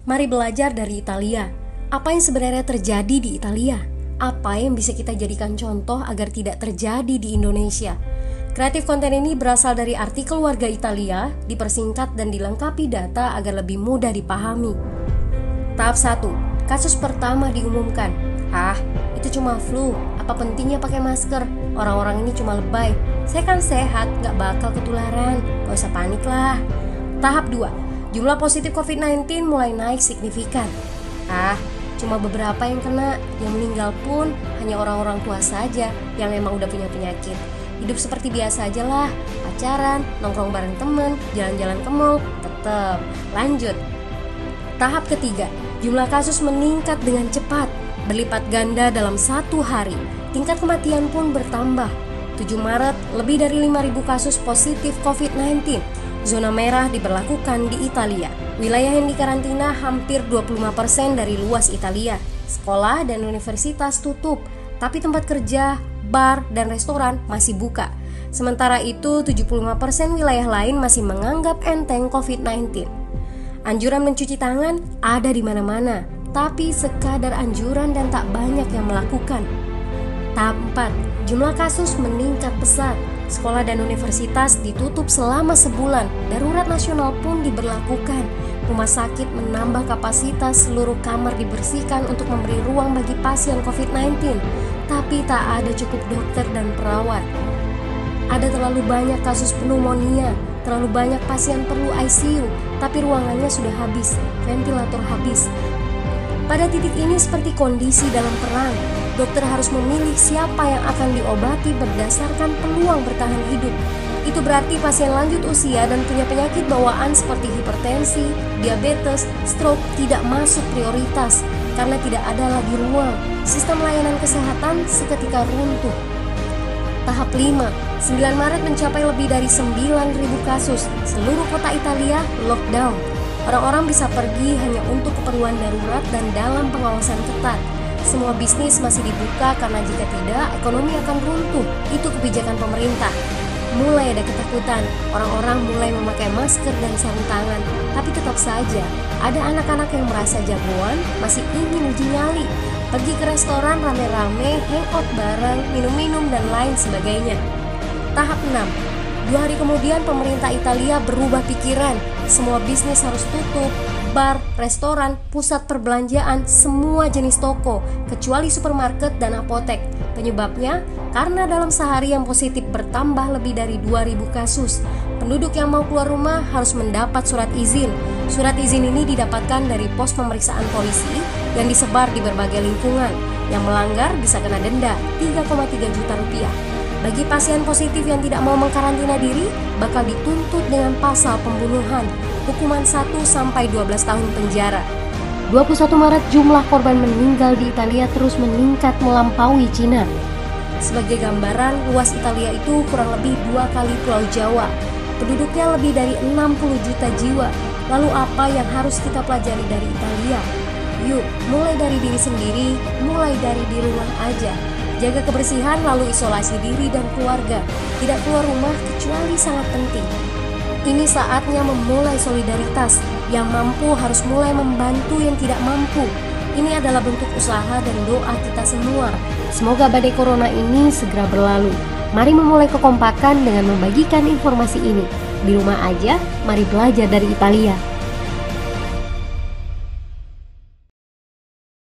Mari belajar dari Italia. Apa yang sebenarnya terjadi di Italia? Apa yang bisa kita jadikan contoh agar tidak terjadi di Indonesia? Kreatif konten ini berasal dari artikel warga Italia, dipersingkat dan dilengkapi data agar lebih mudah dipahami. Tahap 1. Kasus pertama diumumkan. Itu cuma flu. Apa pentingnya pakai masker? Orang-orang ini cuma lebay. Saya kan sehat, gak bakal ketularan. Gak usah panik lah. Tahap 2. Jumlah positif COVID-19 mulai naik signifikan. Cuma beberapa yang kena. Yang meninggal pun hanya orang-orang tua saja yang emang udah punya penyakit. Hidup seperti biasa aja lah. Pacaran, nongkrong bareng temen, jalan-jalan ke mall, tetep lanjut. Tahap ketiga. Jumlah kasus meningkat dengan cepat, berlipat ganda dalam 1 hari. Tingkat kematian pun bertambah. 7 Maret, lebih dari 5.000 kasus positif COVID-19. Zona merah diberlakukan di Italia. Wilayah yang dikarantina hampir 25% dari luas Italia. Sekolah dan universitas tutup, tapi tempat kerja, bar, dan restoran masih buka. Sementara itu, 75% wilayah lain masih menganggap enteng COVID-19. Anjuran mencuci tangan ada di mana-mana, tapi sekadar anjuran dan tak banyak yang melakukan. Tahap 4. Jumlah kasus meningkat pesat. Sekolah dan universitas ditutup selama sebulan. Darurat nasional pun diberlakukan. Rumah sakit menambah kapasitas, seluruh kamar dibersihkan untuk memberi ruang bagi pasien COVID-19. Tapi tak ada cukup dokter dan perawat. Ada terlalu banyak kasus pneumonia, terlalu banyak pasien perlu ICU, tapi ruangannya sudah habis, ventilator habis. Pada titik ini seperti kondisi dalam perang. Dokter harus memilih siapa yang akan diobati berdasarkan peluang bertahan hidup. Itu berarti pasien lanjut usia dan punya penyakit bawaan seperti hipertensi, diabetes, stroke tidak masuk prioritas karena tidak ada lagi ruang. Sistem layanan kesehatan seketika runtuh. Tahap 5. 9 Maret mencapai lebih dari 9.000 kasus. Seluruh kota Italia lockdown. Orang-orang bisa pergi hanya untuk keperluan darurat dan dalam pengawasan ketat. Semua bisnis masih dibuka karena jika tidak, ekonomi akan runtuh. Itu kebijakan pemerintah. Mulai ada ketakutan, orang-orang mulai memakai masker dan sarung tangan. Tapi tetap saja, ada anak-anak yang merasa jagoan, masih ingin uji nyali. Pergi ke restoran rame-rame, hangout bareng, minum-minum dan lain sebagainya. Tahap 6. 2 hari kemudian pemerintah Italia berubah pikiran. Semua bisnis harus tutup. Bar, restoran, pusat perbelanjaan, semua jenis toko, kecuali supermarket dan apotek. Penyebabnya, karena dalam sehari yang positif bertambah lebih dari 2.000 kasus. Penduduk yang mau keluar rumah harus mendapat surat izin. Surat izin ini didapatkan dari pos pemeriksaan polisi yang disebar di berbagai lingkungan. Yang melanggar bisa kena denda 3,3 juta rupiah. Bagi pasien positif yang tidak mau mengkarantina diri, bakal dituntut dengan pasal pembunuhan, hukuman 1-12 tahun penjara. 21 Maret jumlah korban meninggal di Italia terus meningkat melampaui Cina. Sebagai gambaran, luas Italia itu kurang lebih 2 kali Pulau Jawa. Penduduknya lebih dari 60 juta jiwa. Lalu apa yang harus kita pelajari dari Italia? Yuk, mulai dari diri sendiri, mulai dari di rumah aja. Jaga kebersihan lalu isolasi diri dan keluarga. Tidak keluar rumah kecuali sangat penting. Ini saatnya memulai solidaritas. Yang mampu harus mulai membantu yang tidak mampu. Ini adalah bentuk usaha dan doa kita semua. Semoga badai corona ini segera berlalu. Mari memulai kekompakan dengan membagikan informasi ini. Di rumah aja, mari belajar dari Italia.